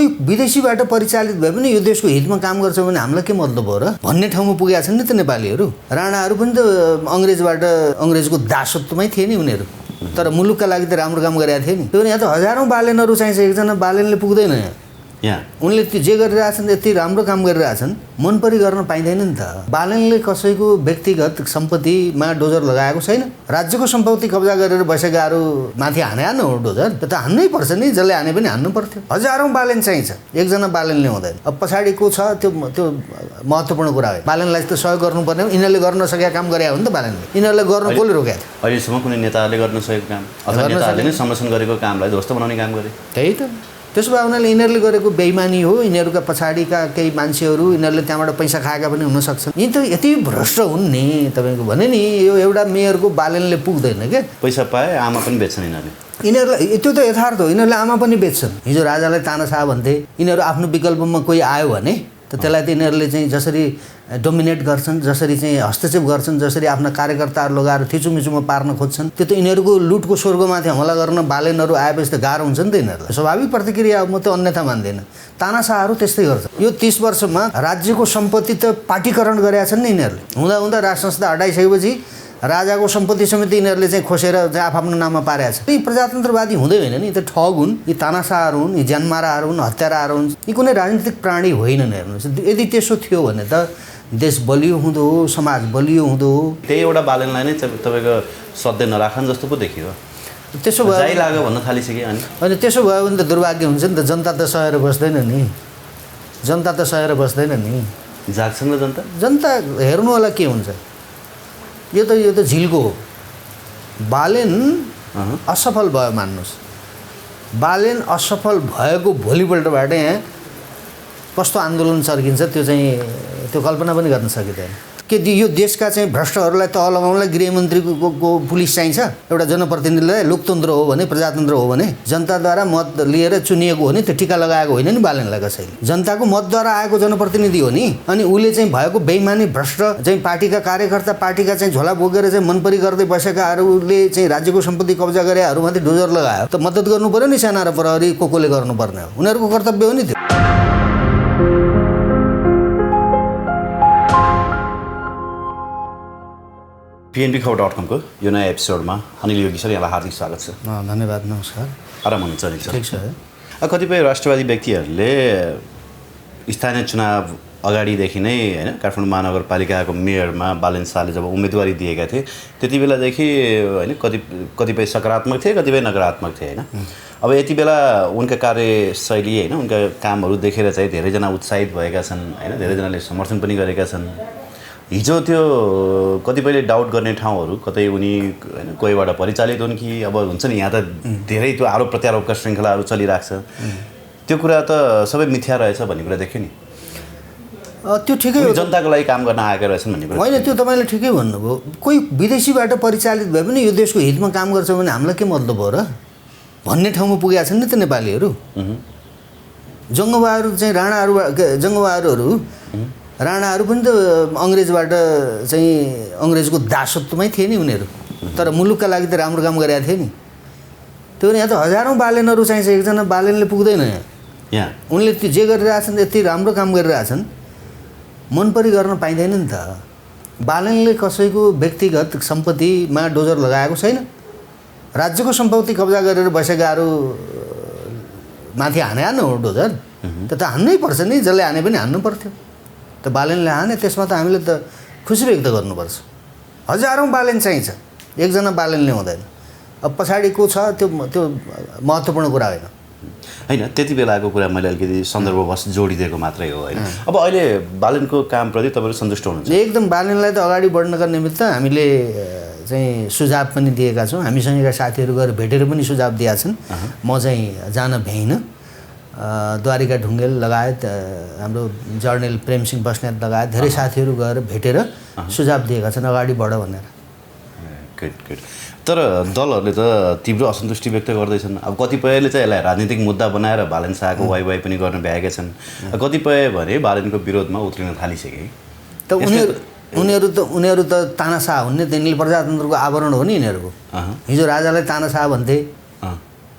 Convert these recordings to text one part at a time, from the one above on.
कोही विदेशीबाट परिचालित भए पनि यो देशको हितमा काम गर्छ भने हामीलाई के मतलब हो र भन्ने ठाउँमा पुगेका छन् नि त नेपालीहरू। राणाहरू पनि त अङ्ग्रेजको दासत्वमै थिए नि उनीहरू, तर मुलुकका लागि त राम्रो काम गरेका थिए नि। त्यो यहाँ त हजारौँ बालेनहरू चाहिन्छ, एकजना बालेनले पुग्दैन यहाँ। उनले जे गरिरहेछन् यति राम्रो काम गरिरहेछन्, मन परी गर्न पाइँदैन नि त। बालेनले कसैको व्यक्तिगत सम्पत्तिमा डोजर लगाएको छैन। राज्यको सम्पत्ति कब्जा गरेर बसेकाहरू माथि हाने हो डोजर, त्यो त हान्नै पर्छ नि, जसले हाने पनि हान्नु पर्थ्यो। हजारौँ बालेन चाहिन्छ, एकजना बालेनले हुँदैन। अब पछाडि को छ त्यो महत्त्वपूर्ण कुरा हो। बालेनलाई त सहयोग गर्नुपर्ने हो, यिनीहरूले गर्न सकेका काम गरे हो नि त बालेनले। यिनीहरूलाई गर्न कसले रोकेको थियो? अहिलेसम्म कुनै नेताहरूले गर्न सकेको काम अथवा नेताहरूले नै संरक्षण गरेको कामलाई ध्वस्त बनाउने काम गरे। त्यही त। त्यसो भए उनीहरूले यिनीहरूले गरेको बेइमानी हो। यिनीहरूका पछाडिका केही मान्छेहरू यिनीहरूले त्यहाँबाट पैसा खाएका पनि हुनसक्छन्। यिनी त यति भ्रष्ट हुन् नि, तपाईँको भने नि यो एउटा मेयरको बालेनले पुग्दैन क्या। पैसा पाए आमा पनि बेच्छन् यिनीहरूलाई, त्यो त यथार्थ हो। यिनीहरूले आमा पनि बेच्छन्। हिजो राजालाई तानाशाह भन्थे, यिनीहरू आफ्नो विकल्पमा कोही आयो भने त त्यसलाई त यिनीहरूले चाहिँ जसरी डोमिनेट गर्छन्, जसरी चाहिँ हस्तक्षेप गर्छन्, जसरी आफ्ना कार्यकर्ताहरू लगाएर थिचुमिचुमा पार्न खोज्छन्, त्यो त यिनीहरूको लुटको स्वर्गमाथि हमला गर्न बालेनहरू आएपछि त गाह्रो हुन्छ नि त यिनीहरूलाई। स्वाभाविक प्रतिक्रिया, म त अन्यथा मान्दैन। तानाशाहहरू त्यस्तै गर्छ। यो 30 वर्षमा राज्यको सम्पत्ति त पार्टीकरण गरेका छन् नि यिनीहरूले। हुँदा हुँदा राज संस्था हटाइसकेपछि राजाको सम्पत्ति समेत यिनीहरूले चाहिँ खोसेर चाहिँ आफ्नो नाममा पारेका छन्। यी प्रजातन्त्रवादी हुँदै होइन नि, त ठग हुन्, यी तानाशाहहरू हुन्, यी ज्यानमाराहरू हुन्, हत्याराहरू हुन्। यी कुनै राजनीतिक प्राणी होइनन्। हेर्नुहोस्, यदि त्यसो थियो भने त देश बलियो हुँदो हो, समाज बलियो हुँदो हो। त्यही एउटा बालेनलाई नै तपाईँको सधैँ नराखन् जस्तो पो देखियो। त्यसो भयो जाइ लाग्यो भन्न थालिसक्यो। अनि त्यसो भयो भने त दुर्भाग्य हुन्छ नि त। जनता त सहेर बस्दैन नि, जनता त सहेर बस्दैन नि। जाग्छन् र जनता? जनता हेर्नु होला के हुन्छ। यो त झिल्को हो। बालेन असफल भयो मान्नुहोस्। बालेन असफल भएको भोलिपल्टबाट यहाँ कस्तो आन्दोलन चर्किन्छ त्यो कल्पना पनि गर्न सकिँदैन। के यो देशका चाहिँ भ्रष्टहरूलाई तह लगाउनलाई गृहमन्त्रीको पुलिस चाहिन्छ? एउटा जनप्रतिनिधिलाई लोकतन्त्र हो भने, प्रजातन्त्र हो भने जनताद्वारा मत लिएर चुनिएको हो नि, त्यो टिका लगाएको होइन नि बालेनलाई कसैले। जनताको मतद्वारा आएको जनप्रतिनिधि हो नि। अनि उसले चाहिँ भएको बेइमानी भ्रष्ट चाहिँ पार्टीका कार्यकर्ता, पार्टीका चाहिँ झोला बोकेर चाहिँ मनपरी गर्दै बसेकाहरूले चाहिँ राज्यको सम्पत्ति कब्जा गरेहरूमाथि डोजर लगायो त मद्दत गर्नु पर्यो नि। सेना र प्रहरी कोले गर्नुपर्ने हो, उनीहरूको कर्तव्य हो नि त्यो। PNBखबर.com को यो नयाँ एपिसोडमा अनिल योगी सर, यहाँलाई हार्दिक स्वागत छ। धन्यवाद, नमस्कार। आराम हुनुहुन्छ अनिल सर? ठिक छ। कतिपय राष्ट्रवादी व्यक्तिहरूले स्थानीय चुनाव अगाडिदेखि नै होइन काठमाडौँ महानगरपालिकाको मेयरमा बालेन शाहले जब उम्मेदवारी दिएका थिए त्यति बेलादेखि होइन कतिपय सकारात्मक थिए, कतिपय नकारात्मक थिए होइन। अब यति बेला उनका कार्यशैली होइन उनका कामहरू देखेर चाहिँ धेरैजना उत्साहित भएका छन् होइन, धेरैजनाले समर्थन पनि गरेका छन्। हिजो त्यो कतिपयले डाउट गर्ने ठाउँहरू कतै उनी होइन कोहीबाट परिचालित हुन् कि अब हुन्छ नि, यहाँ त धेरै त्यो आरोप प्रत्यारोपका श्रृङ्खलाहरू चलिरहेको छ। त्यो कुरा त सबै मिथ्या रहेछ भन्ने कुरा देख्यो नि। त्यो ठिकै हो, जनताको लागि काम गर्न आएका रहेछन् भन्ने कुरा होइन। त्यो तपाईँले ठिकै भन्नुभयो। कोही विदेशीबाट परिचालित भए पनि यो देशको हितमा काम गर्छ भने हामीलाई के मतलब हो र भन्ने ठाउँमा पुगेका छन् नि त नेपालीहरू। जङ्गबहादुर चाहिँ राणाहरू पनि त अङ्ग्रेजबाट चाहिँ अङ्ग्रेजको दासत्वमै थिए नि उनीहरू, तर मुलुकका लागि त राम्रो काम गरेका थिए नि। त्यो यहाँ त हजारौँ बालेनहरू चाहिन्छ, एकजना बालेनले पुग्दैन यहाँ। उनले जे गरिरहेछन् यति राम्रो काम गरिरहेछन्, मन परी गर्न पाइँदैन नि त। बालेनले कसैको व्यक्तिगत सम्पत्तिमा डोजर लगाएको छैन। राज्यको सम्पत्ति कब्जा गरेर बसेकाहरू माथि हाने हो डोजर, त्यो त हान्नै पर्छ नि, जसले हाने पनि हान्नु पर्थ्यो। त बालेनले हाने, त्यसमा त हामीले त खुसी व्यक्त गर्नुपर्छ। हजारौँ बालेन चाहिन्छ, एकजना बालेनले हुँदैन। अब पछाडि को छ त्यो महत्त्वपूर्ण कुरा होइन। होइन, त्यति बेलाको कुरा मैले अलिकति सन्दर्भवश जोडिदिएको मात्रै हो होइन। अब अहिले बालेनको कामप्रति तपाईँहरू सन्तुष्ट हुनुहुन्छ? एकदम। बालेनलाई त अगाडि बढ्नका निमित्त हामीले चाहिँ सुझाव पनि दिएका छौँ। हामीसँगका साथीहरू गएर भेटेर पनि सुझाव दिएका छन्। म चाहिँ जान भ्याइनँ। द्वारिका ढुङ्गेल लगायत हाम्रो जर्नल प्रेमसिंह बस्नेत लगायत धेरै साथीहरू गएर भेटेर सुझाव दिएका छन् अगाडि बढ भनेर। गुड। तर दलहरूले त तीव्र असन्तुष्टि व्यक्त गर्दैछन्। अब कतिपयले चाहिँ यसलाई राजनीतिक मुद्दा बनाएर बालेन शाहको वाइवाई पनि गर्न भ्याएका छन्, कतिपय भने बालेनको विरोधमा उत्रिन थालिसके। त उनीहरू त तानाशाह हुन् नि, तिनीहरूले प्रजातन्त्रको आवरण हो नि यिनीहरूको। हिजो राजालाई तानाशाह भन्थे,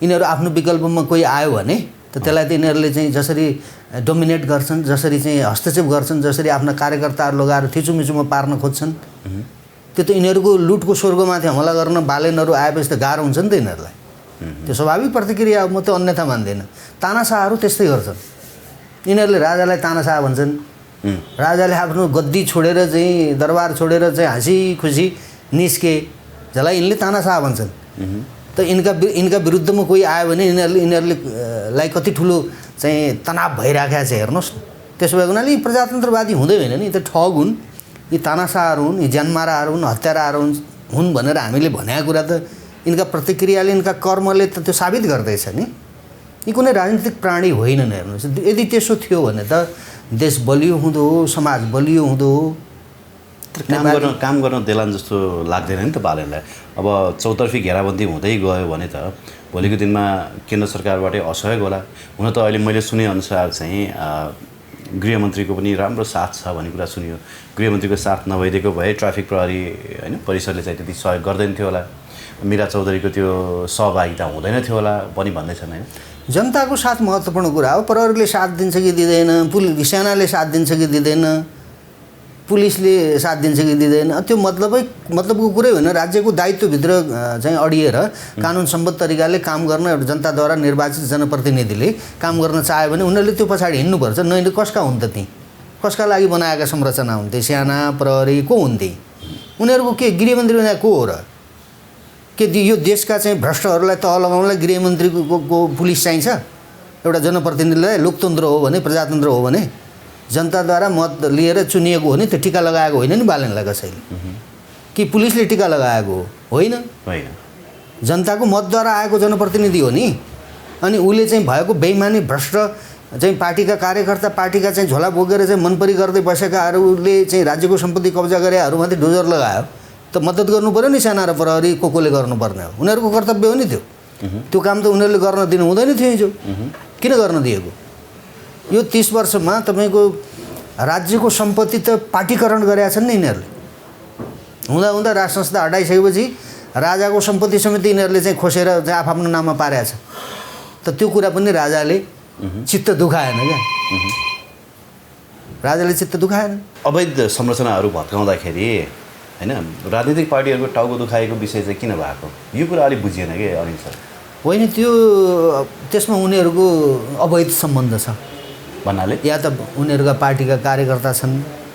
यिनीहरू आफ्नो विकल्पमा कोही आयो भने त त्यसलाई त यिनीहरूले चाहिँ जसरी डोमिनेट गर्छन्, जसरी चाहिँ हस्तक्षेप गर्छन्, जसरी आफ्ना कार्यकर्ताहरू लगाएर थिचुमिचुमा पार्न खोज्छन्, त्यो त यिनीहरूको लुटको स्वर्गमाथि हमला गर्न बालेनहरू आएपछि त गाह्रो हुन्छ नि त यिनीहरूलाई। त्यो स्वाभाविक प्रतिक्रिया हो, म त अन्यथा मान्दिनँ। तानाशाहहरू त्यस्तै गर्छन्, यिनीहरूले राजालाई तानाशाह भन्छन्। राजाले आफ्नो गद्दी छोडेर चाहिँ दरबार छोडेर चाहिँ हाँसी खुसी निस्के जसलाई यिनले तानाशाह भन्छन्। त यिनका विरुद्धमा कोही आयो भने यिनीहरूलाई कति ठुलो चाहिँ तनाव भइराखेको छ हेर्नुहोस् न। त्यसो भएको हुनाले यी प्रजातन्त्रवादी हुँदै होइन नि, त ठग हुन्, यी तानाशाहहरू हुन्, यी ज्यानमाराहरू हुन्, हत्याराहरू हुन् भनेर हामीले भनेको कुरा त यिनका प्रतिक्रियाले, यिनका कर्मले त त्यो साबित गर्दैछ नि। यी कुनै राजनीतिक प्राणी होइनन् हेर्नुहोस्। यदि त्यसो थियो भने त देश बलियो हुँदो हो, समाज बलियो हुँदो हो। काम गर्न देलान जस्तो लाग्दैन नि त बालेनलाई। अब चौतर्फी घेराबन्दी हुँदै गयो भने त भोलिको दिनमा केन्द्र सरकारबाटै असहयोग होला। हुन त अहिले मैले सुनेअनुसार चाहिँ गृहमन्त्रीको पनि राम्रो साथ छ भन्ने कुरा सुनियो। गृहमन्त्रीको साथ नभइदिएको भए ट्राफिक प्रहरी होइन परिसरले चाहिँ त्यति सहयोग गर्दैन थियो होला, मीरा चौधरीको त्यो सहभागिता हुँदैन थियो होला पनि भन्दैछन् होइन। जनताको साथ महत्त्वपूर्ण कुरा हो। प्रहरीले साथ दिन्छ कि दिँदैन, सेनाले साथ दिन्छ कि दिँदैन, पुलिसले साथ दिन्छ कि दिँदैन, त्यो मतलबको कुरै होइन। राज्यको दायित्वभित्र चाहिँ अडिएर कानुन सम्बद्ध तरिकाले काम गर्न एउटा जनताद्वारा निर्वाचित जनप्रतिनिधिले काम गर्न चाह्यो भने उनीहरूले त्यो पछाडि हिँड्नुपर्छ। नैले कसका हुन् त ती, कसका लागि बनाएका संरचना हुन्थे, सेना प्रहरी को हुन्थे, उनीहरूको के गृहमन्त्री बनाएको को हो र? के यो देशका चाहिँ भ्रष्टहरूलाई तह लगाउनलाई गृहमन्त्रीको पुलिस चाहिन्छ? एउटा जनप्रतिनिधिलाई लोकतन्त्र हो भने, प्रजातन्त्र हो भने जनताद्वारा मत लिएर चुनिएको हो नि, त्यो टिका लगाएको होइन नि बालेनलाई कसैले। कि पुलिसले टिका लगाएको होइन, जनताको मतद्वारा आएको जनप्रतिनिधि हो नि। अनि उसले चाहिँ भएको बेइमानी भ्रष्ट चाहिँ पार्टीका कार्यकर्ता, पार्टीका चाहिँ झोला बोकेर चाहिँ मनपरी गर्दै बसेकाहरूले चाहिँ राज्यको सम्पत्ति कब्जा गरेहरूमाथि डोजर लगायो त मद्दत गर्नु पऱ्यो नि। सेना र प्रहरी कोले गर्नुपर्ने हो, उनीहरूको कर्तव्य हो नि त्यो। त्यो काम त उनीहरूले गर्न दिनु हुँदैन थियो हिजो, किन गर्न दिएको? यो 30 वर्षमा तपाईँको राज्यको सम्पत्ति त पार्टीकरण गरेका छन् नि यिनीहरूले। हुँदा हुँदा राज संस्था हटाइसकेपछि राजाको सम्पत्ति समेत यिनीहरूले चाहिँ खोसेर चाहिँ आफ्नो नाममा पारेका छ। त त्यो कुरा पनि राजाले चित्त दुखाएन क्या, राजाले चित्त दुखाएन। अवैध संरचनाहरू भत्काउँदाखेरि होइन राजनीतिक पार्टीहरूको टाउको दुखाएको विषय चाहिँ किन भएको, यो कुरा अलिक बुझिएन कि अनिल सर? होइन, त्यो त्यसमा उनीहरूको अवैध सम्बन्ध छ भन्नाले या त उनीहरूका पार्टीका कार्यकर्ता छन्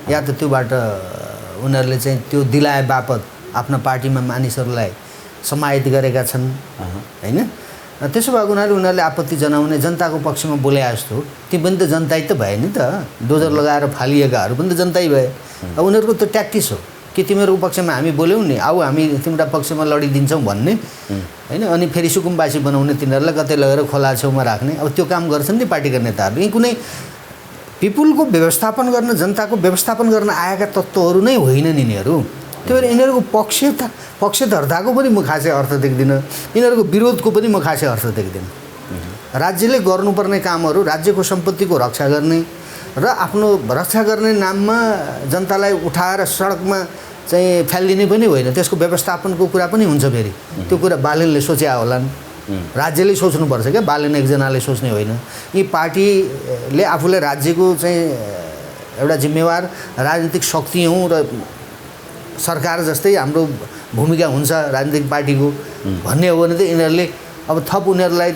या त त्योबाट उनीहरूले चाहिँ त्यो दिलाए बापत आफ्ना पार्टीमा मानिसहरूलाई समाहित गरेका छन् होइन। त्यसो भएको हुनाले उनीहरूले आपत्ति जनाउने, जनताको पक्षमा बोले जस्तो ती पनि त जनताै त भए नि त। डोजर लगाएर फालिएकाहरू पनि त जनताै भए। अब उनीहरूको त ट्याक्टिस हो कि तिमीहरूको पक्षमा हामी बोल्यौँ नि, आऊ हामी तिम्रा पक्षमा लडिदिन्छौँ भन्ने होइन। अनि फेरि सुकुम्बासी बनाउने, तिनीहरूलाई कतै लगेर खोला छेउमा राख्ने। अब त्यो काम गर्छन् नि पार्टीका नेताहरू। यी कुनै पिपुलको व्यवस्थापन गर्न, जनताको व्यवस्थापन गर्न आएका तत्त्वहरू नै होइनन् यिनीहरू। त्यही भएर यिनीहरूको पक्षधर्ताको पनि म खासै अर्थ देख्दिनँ, यिनीहरूको विरोधको पनि म खासै अर्थ देख्दिनँ। राज्यले गर्नुपर्ने कामहरू, राज्यको सम्पत्तिको रक्षा गर्ने र आफ्नो रक्षा गर्ने नाममा जनतालाई उठाएर सडकमा चाहिँ फ्यालिदिने पनि होइन, त्यसको व्यवस्थापनको कुरा पनि हुन्छ। फेरि त्यो कुरा बालेनले सोचे होलान्, राज्यले सोच्नुपर्छ क्या, बालेन एकजनाले सोच्ने होइन। यी पार्टीले आफूलाई राज्यको चाहिँ एउटा जिम्मेवार राजनीतिक शक्ति हौँ र सरकार जस्तै हाम्रो भूमिका हुन्छ राजनीतिक पार्टीको भन्ने हो भने त यिनीहरूले अब थप उनीहरूलाई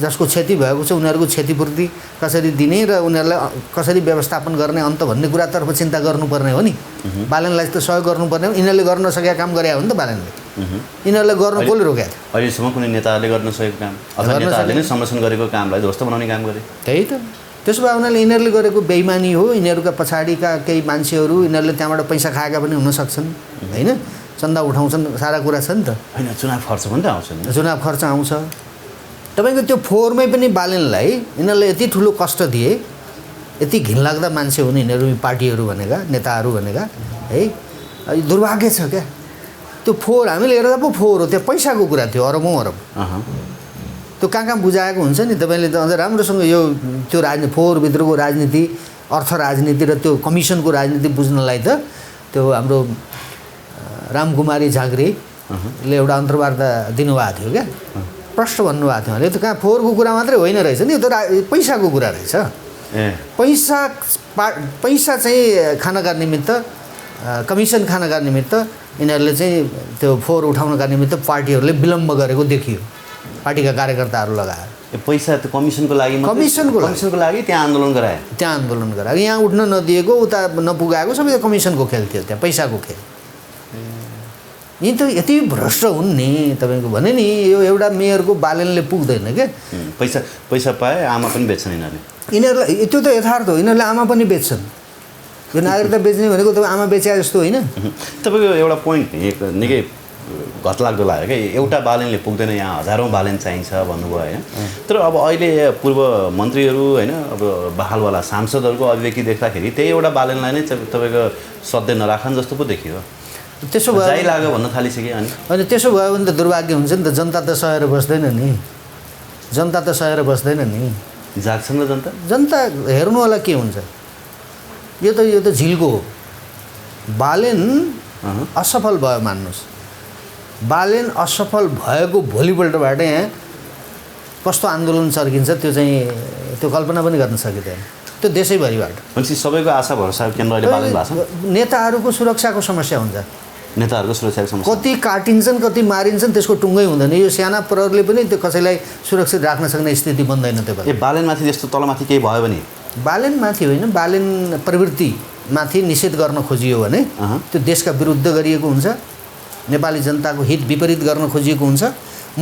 जसको क्षति भएको छ उनीहरूको क्षतिपूर्ति कसरी दिने र उनीहरूलाई कसरी व्यवस्थापन गर्ने अन्त भन्ने कुरातर्फ चिन्ता गर्नुपर्ने हो नि। बालेनलाई त सहयोग गर्नुपर्ने हो। यिनीहरूले गर्न नसकेका काम गरे हो नि त बालेनले। यिनीहरूलाई गर्न कसले रोक्यो? अहिलेसम्म कुनै नेताहरूले गर्न सकेको काम अथवा नेताहरूले नै संरक्षण गरेको कामलाई ध्वस्त बनाउने काम गरे। त्यही त। त्यसो भए उनीहरूले यिनीहरूले गरेको बेइमानी हो। यिनीहरूका पछाडिका केही मान्छेहरू यिनीहरूले त्यहाँबाट पैसा खाएका पनि हुनसक्छन् होइन, चन्दा उठाउँछन्, सारा कुरा छ नि त होइन। चुनाव खर्च पनि त आउँछ नि, चुनाव खर्च आउँछ। तपाईँको त्यो फोहोरमै पनि बालेनलाई यिनीहरूले यति ठुलो कष्ट दिए, यति घिनलाग्दा मान्छे हुन् यिनीहरू, पार्टीहरू भनेका, नेताहरू भनेका है। दुर्भाग्य छ क्या त्यो फोहोर। हामीले हेर्दा पो फोहोर हो, त्यो पैसाको कुरा थियो, अरबौँ अरब। त्यो कहाँ बुझाएको हुन्छ नि। तपाईँले त अझ राम्रोसँग यो त्यो फोहोरभित्रको राजनीति, अर्थ राजनीति र त्यो कमिसनको राजनीति बुझ्नलाई त त्यो हाम्रो रामकुमारी झाँक्रीले एउटा अन्तर्वार्ता दिनुभएको थियो क्या। प्रश्न भन्नुभएको थियो यो त कहाँ फोहोरको कुरा मात्रै होइन रहेछ नि, यो त पैसाको कुरा रहेछ। पैसा चाहिँ खानका निमित्त, कमिसन खानका निमित्त यिनीहरूले चाहिँ त्यो फोहोर उठाउनका निमित्त पार्टीहरूले विलम्ब गरेको देखियो, पार्टीका कार्यकर्ताहरू लगाएर। पैसा त कमिसनको लागि कमिसनको लागि त्यहाँ आन्दोलन गरायो। यहाँ उठ्न नदिएको, उता नपुगाएको सबै कमिसनको खेल थियो, त्यहाँ पैसाको खेल। यी त यति भ्रष्ट हुन् नि तपाईँको भने नि, यो एउटा मेयरको बालेनले पुग्दैन क्या। पैसा पाए आमा पनि बेच्छन् यिनीहरूलाई, त्यो त यथार्थ हो, यिनीहरूले आमा पनि बेच्छन्। यो नागरिकता बेच्ने भनेको तपाईँ आमा बेचे जस्तो होइन। तपाईँको एउटा पोइन्ट निकै घटलाग्दो लाग्यो क्या, एउटा बालेनले पुग्दैन, यहाँ हजारौँ बालेन चाहिन्छ भन्नुभयो होइन। तर अब अहिले पूर्व मन्त्रीहरू होइन, अब बहालवाला सांसदहरूको अभिव्यक्ति देख्दाखेरि त्यही एउटा बालेनलाई नै तपाईँको सधैँ नराखन् जस्तो पो देखियो। त्यसो भयो जाइ लाग्यो भन्न थालिसक्यो। अनि त्यसो भयो भने त दुर्भाग्य हुन्छ नि त, जनता त सहेर बस्दैन नि, जनता त सहेर बस्दैन नि। जाग्छन् र जनता हेर्नु होला के हुन्छ। यो त झिल्को हो। बालेन असफल भयो मान्नुहोस्, बालेन असफल भएको भोलिपल्टबाट यहाँ कस्तो आन्दोलन चर्किन्छ त्यो चाहिँ त्यो कल्पना पनि गर्न सकिँदैन, त्यो देशैभरिबाट। भनेपछि सबैको आशा भरोसा केन्द्र अहिले बालेन भएको छ। नेताहरूको सुरक्षाको समस्या हुन्छ, नेताहरूको सुरक्षाको समस्या, कति काटिन्छन् कति मारिन्छन् त्यसको टुङ्गै हुँदैन। यो साना प्रहरले पनि त्यो कसैलाई सुरक्षित राख्न सक्ने स्थिति बन्दैन। त्यो बालेनमाथि त्यस्तो तलमाथि केही भयो भने, बालेनमाथि होइन, बालेन प्रवृत्तिमाथि निषेध गर्न खोजियो भने त्यो देशका विरुद्ध गरिएको हुन्छ, नेपाली जनताको हित विपरीत गर्न खोजिएको हुन्छ।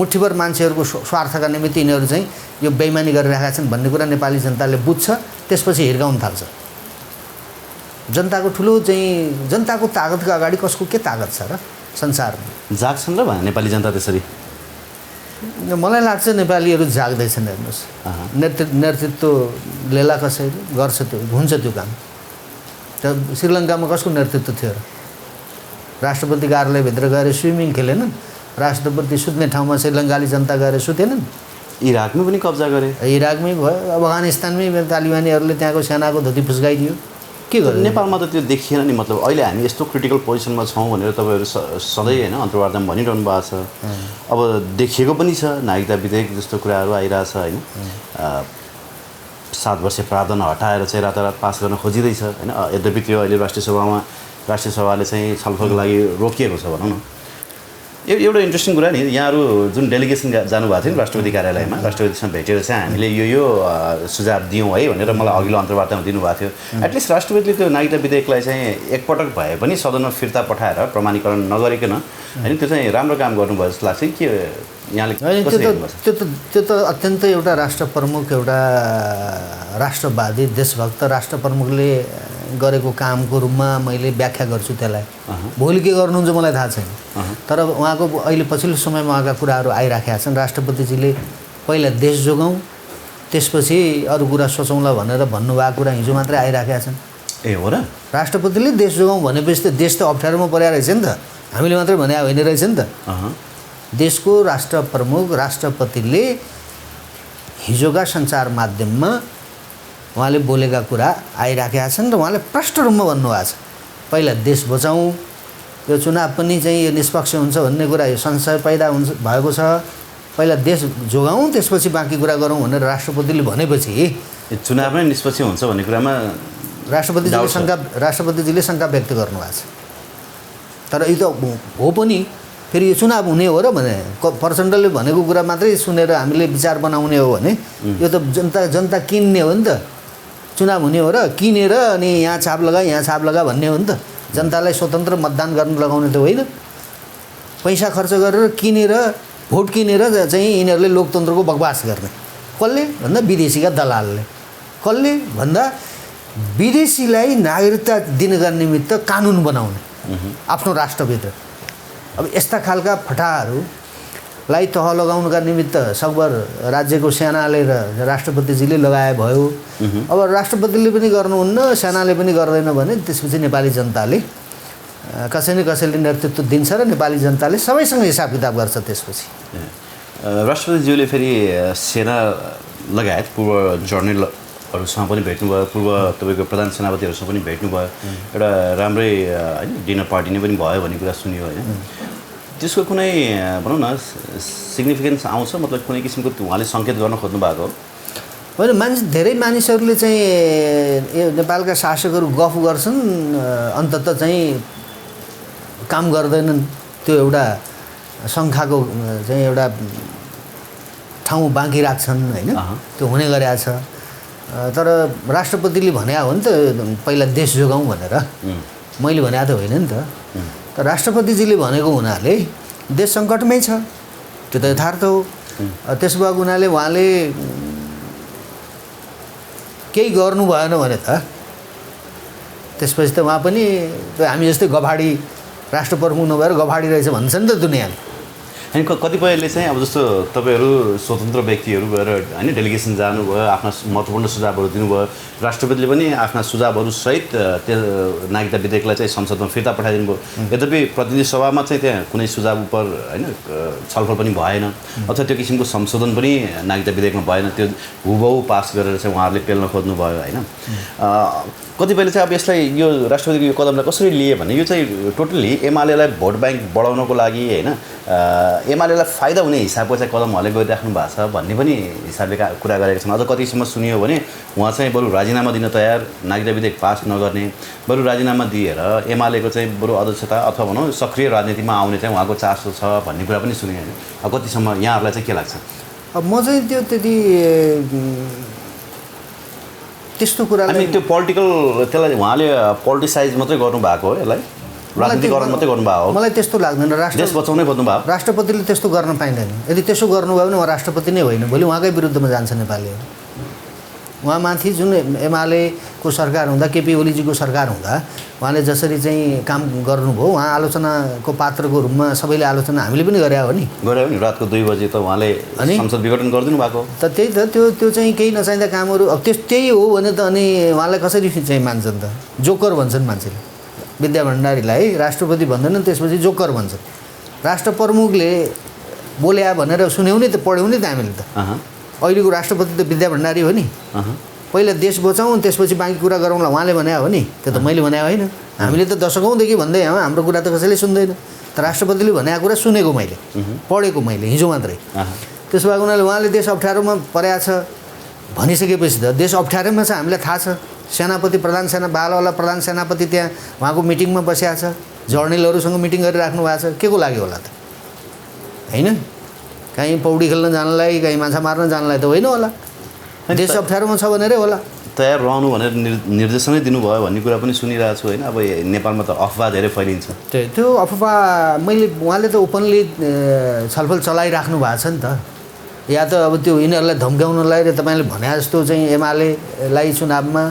मुठ्ठीभर मान्छेहरूको स्वार्थका निमित्त यिनीहरू चाहिँ यो बेइमानी गरिरहेका छन् भन्ने कुरा नेपाली जनताले बुझ्छ, त्यसपछि हिर्काउन थाल्छ। जनताको ठुलो चाहिँ जनताको तागतको अगाडि कसको के तागत छ र संसारमा? जाग्छन् र भने नेपाली जनता त्यसरी? मलाई लाग्छ नेपालीहरू जाग्दैछन्। हेर्नुहोस्, नेतृत्व लेला कसैले गर्छ, त्यो हुन्छ त्यो काम। त श्रीलङ्कामा कसको नेतृत्व थियो र? राष्ट्रपति कार्यालयभित्र गएर स्विमिङ खेलेनन्, राष्ट्रपति सुत्ने ठाउँमा श्रीलङ्काली जनता गएर सुतेनन्। इराकमै पनि कब्जा गरे, इराकमै भयो, अफगानिस्तानमै तालिबानीहरूले त्यहाँको सेनाको धोती फुस्काइदियो। के गर्यो? नेपालमा त त्यो देखिएन नि। मतलब अहिले हामी यस्तो क्रिटिकल पोजिसनमा छौँ भनेर तपाईँहरू सधैँ होइन अन्तर्वार्तामा भनिरहनु भएको छ। अब देखिएको पनि छ, नागरिकता विधेयक जस्तो कुराहरू आइरहेछ होइन। 7 वर्ष प्रावधान हटाएर चाहिँ रातारात पास गर्न खोजिँदैछ होइन। यद्यपि त्यो अहिले राष्ट्रिय सभाले चाहिँ छलफलको लागि रोकिएको छ भनौँ न। एउटा इन्ट्रेस्टिङ कुरा नि, यहाँहरू जुन डेलिगेसन जानुभएको थियो नि राष्ट्रपति कार्यालयमा, राष्ट्रपतिसँग भेटेर चाहिँ हामीले यो सुझाव दियौँ है भनेर मलाई अघिल्लो अन्तर्वार्तामा दिनुभएको थियो। एटलिस्ट राष्ट्रपतिले त्यो नागरिकता विधेयकलाई चाहिँ एकपटक भए पनि सदनमा फिर्ता पठाएर प्रमाणीकरण नगरिकन होइन, त्यो चाहिँ राम्रो काम गर्नुभयो जस्तो लाग्छ कि यहाँले? त्यो त अत्यन्तै एउटा राष्ट्र प्रमुख, एउटा राष्ट्रवादी देशभक्त राष्ट्र प्रमुखले गरेको कामको रूपमा मैले व्याख्या गर्छु त्यसलाई। भोलि के गर्नुहुन्छ मलाई थाहा छैन, तर उहाँको अहिले पछिल्लो समयमा उहाँका कुराहरू आइराखेका छन्। राष्ट्रपतिजीले पहिला देश जोगाउँ त्यसपछि अरू कुरा सोचौँला भनेर भन्नुभएको कुरा हिजो मात्रै आइराखेका छन्। ए हो र? राष्ट्रपतिले देश जोगाउँ भनेपछि त देश त अप्ठ्यारोमा परेको रहेछ नि त, हामीले मात्रै भने होइन रहेछ नि त। देशको राष्ट्र प्रमुख राष्ट्रपतिले हिजोका सञ्चार माध्यममा उहाँले बोलेका कुरा आइराखेका छन् र उहाँले प्रष्ट रूपमा भन्नुभएको छ, पहिला देश बचाउँ, यो चुनाव पनि चाहिँ यो निष्पक्ष हुन्छ भन्ने कुरा यो संशय पैदा भएको छ, पहिला देश जोगाउँ त्यसपछि बाँकी कुरा गरौँ भनेर राष्ट्रपतिले भनेपछि चुनाव नै निष्पक्ष हुन्छ भन्ने कुरामा राष्ट्रपतिजीले शङ्का व्यक्त गर्नुभएको छ। तर यो त हो पनि, फेरि यो चुनाव हुने हो र भने प्रचण्डले भनेको कुरा मात्रै सुनेर हामीले विचार बनाउने हो भने यो त जनता किन्ने हो नि त। चुनाव हुने हो र किनेर अनि यहाँ छाप लगा भन्ने हो नि त। जनतालाई स्वतन्त्र मतदान गर्न लगाउने त होइन। पैसा खर्च गरेर किनेर भोट किनेर चाहिँ यिनीहरूले लोकतन्त्रको बकवास गर्ने। कसले भन्दा विदेशीका दलालले। कसले भन्दा विदेशीलाई नागरिकता दिनका निमित्त कानुन बनाउने आफ्नो राष्ट्रभित्र। अब यस्ता खालका फटाहरूलाई तह लगाउनका निमित्त सकभर राज्यको सेनाले र राष्ट्रपतिजीले लगाए भयो। अब राष्ट्रपतिले पनि गर्नुहुन्न, सेनाले पनि गर्दैन भने त्यसपछि नेपाली जनताले कसै न कसैले नेतृत्व दिन्छ र नेपाली जनताले सबैसँग हिसाब किताब गर्छ। त्यसपछि राष्ट्रपतिज्यूले फेरि सेना लगायत पूर्व जर्नलहरूसँग पनि भेट्नुभयो, पूर्व तपाईँको प्रधान सेनापतिहरूसँग पनि भेट्नुभयो। एउटा राम्रै होइन डिनर पार्टी नै पनि भयो भन्ने कुरा सुनियो होइन। त्यसको कुनै भनौँ न सिग्निफिकेन्स आउँछ मतलब कुनै किसिमको उहाँले सङ्केत गर्न खोज्नु भएको हो? होइन, धेरै मानिसहरूले चाहिँ यो नेपालका शासकहरू गफ गर्छन्, अन्ततः चाहिँ काम गर्दैनन्। त्यो एउटा शङ्खाको चाहिँ एउटा ठाउँ बाँकी राख्छन् होइन, त्यो हुने गरेको छ। तर राष्ट्रपतिले भने हो नि त पहिला देश जोगाउँ भनेर, मैले भने त होइन नि त। तर राष्ट्रपतिजीले भनेको हुनाले देश सङ्कटमै छ, त्यो त यथार्थ हो। त्यसो भएको हुनाले उहाँले केही गर्नु भएन भने त त्यसपछि त उहाँ पनि हामी जस्तै गभाडी राष्ट्र प्रमुख नभएर गभाडी रहेछ भन्छ नि त दुनियाँले। अनि कतिपयले चाहिँ अब जस्तो तपाईँहरू स्वतन्त्र व्यक्तिहरू गएर होइन डेलिगेसन जानुभयो, आफ्ना महत्त्वपूर्ण सुझावहरू दिनुभयो, राष्ट्रपतिले पनि आफ्ना सुझावहरूसहित त्यो नागरिकता विधेयकलाई चाहिँ संसदमा फिर्ता पठाइदिनु भयो। यद्यपि प्रतिनिधि सभामा चाहिँ त्यहाँ कुनै सुझाव उपर होइन छलफल पनि भएन, अथवा त्यो किसिमको संशोधन पनि नागरिकता विधेयकमा भएन। त्यो हुबहु पास गरेर चाहिँ उहाँहरूले पेल्न खोज्नुभयो होइन। कतिपयले चाहिँ अब यसलाई यो राष्ट्रपतिको यो कदमलाई कसरी लिए भने यो चाहिँ टोटल्ली एमालेलाई भोट ब्याङ्क बढाउनको लागि होइन एमालेलाई फाइदा हुने हिसाबको चाहिँ कदम उहाँले गरिराख्नु भएको छ भन्ने पनि हिसाबले कुरा गरेका छन्। अझ कतिसम्म सुनियो भने उहाँ चाहिँ बरु राजीनामा दिन तयार, नागरिकता विधेयक पास नगर्ने, बरु राजीनामा दिएर एमालेको चाहिँ बरु अध्यक्षता अथवा भनौँ सक्रिय राजनीतिमा आउने चाहिँ उहाँको चासो छ भन्ने कुरा पनि सुनियो। अब कतिसम्म यहाँहरूलाई चाहिँ के लाग्छ? अब म चाहिँ त्यो त्यति त्यस्तो कुरालाई त्यो पोलिटिकल त्यसलाई उहाँले पोलिटिसाइज मात्रै गर्नुभएको हो, यसलाई राजनीतिकरण मात्रै गर्नुभएको हो? मलाई त्यस्तो लाग्दैन। देश बचाउनै खोज्नुभयो। राष्ट्रपतिले त्यस्तो गर्न पाइँदैन। यदि त्यसो गर्नुभयो भने उहाँ राष्ट्रपति नै होइन, भोलि उहाँकै विरुद्धमा जान्छ नेपालीहरू। उहाँमाथि जुन एमालेको सरकार हुँदा, केपी ओलीजीको सरकार हुँदा उहाँले जसरी चाहिँ काम गर्नुभयो, उहाँ आलोचनाको पात्रको रूपमा सबैले आलोचना हामीले पनि गरे हो नि। रातको 2 बजे त उहाँले संसद विघटन गरिदिनु भएको त। त्यही त त्यो चाहिँ केही नचाहिँदा कामहरू अब त्यही हो भने त अनि उहाँलाई कसरी चाहिँ मान्छन् त? जोकर भन्छन् मान्छेले विद्या भण्डारीलाई, राष्ट्रपति भन्दैनन्, त्यसपछि जोकर भन्छन्। राष्ट्र प्रमुखले बोल्या भनेर सुन्यौँ नि त, पढ्यौँ नि त हामीले त। अहिलेको राष्ट्रपति त विद्या भण्डारी हो नि। पहिला देश बचाउँ त्यसपछि बाँकी कुरा गरौँला उहाँले भने हो नि, त्यो त मैले भने होइन। हामीले त दशकौँदेखि भन्दै हौँ, हाम्रो कुरा त कसैले सुन्दैन। तर राष्ट्रपतिले भनेको कुरा सुनेको मैले, पढेको मैले हिजो मात्रै। त्यसो भएको हुनाले उहाँले देश अप्ठ्यारोमा परेको छ भनिसकेपछि त देश अप्ठ्यारोमा छ हामीलाई थाहा छ। सेनापति बालवाला प्रधान सेनापति त्यहाँ उहाँको मिटिङमा बसिया छ, जर्नलिस्टहरूसँग मिटिङ गरिराख्नु भएको छ। के को लागि होला त? होइन, कहीँ पौडी खेल्न जानलाई, कहीँ माछा मार्न जानलाई त होइन होला, देश अप्ठ्यारोमा छ भनेरै होला। तयार रहनु भनेर निर्देशनै दिनुभयो भन्ने कुरा पनि सुनिरहेको छु होइन। अब नेपालमा त अफवाह धेरै फैलिन्छ। त्यो अफवाह उहाँले त ओपनली छलफल चलाइराख्नु भएको छ नि त। या त अब त्यो यिनीहरूलाई धम्काउनलाई र तपाईँले भने जस्तो चाहिँ एमालेलाई चुनावमा